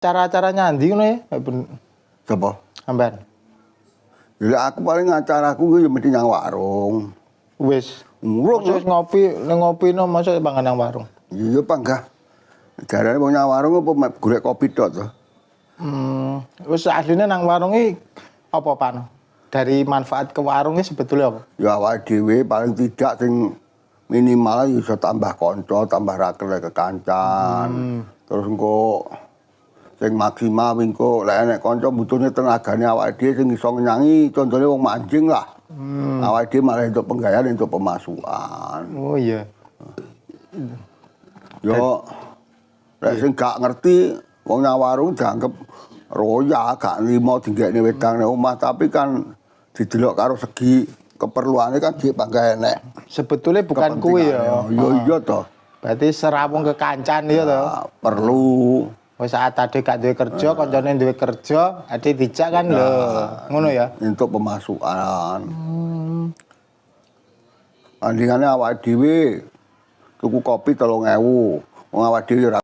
Acara-acara nyandi ngono ya? Sapa? Sampean. Ya aku paling acaraku ya mesti nang warung. Wis. Urung Wis ngopi, ning ngopino masa pangan nang warung. Iya apa enggak? Jarane wong nang warung apa golek kopi tok to. Wis asline nang warung iki apa Pak? Dari manfaat ke warung iki sebetulnya apa? Ya awake dhewe paling tidak sing minimal iso tambah kanca, tambah rakel kekancan. Terus engko sing maksimal engko lek enek kanca butuhne tenagane awake dhewe sing iso nyanyi, contone wong mancing lah. Awake dhewe malah entuk penggayaan, entuk pemasukan. Oh iya. Yo lek sing gak ngerti wong nang warung dianggep roya, gak nrimo dinggekne wedang nang omah, tapi kan didelok karo segi keperluane kan dhek bangga enek. Sebetulnya bukan kuwi ya. Yo iya to. Berarti serawung kekancan ya to. Perlu. Wis saat ade gak duwe kerja, kancane duwe kerja, ade dijak kan lho. Ngono ya. Untuk pemasukan. Andingane awake dhewe tuku kopi 3.000. Wong awake dhewe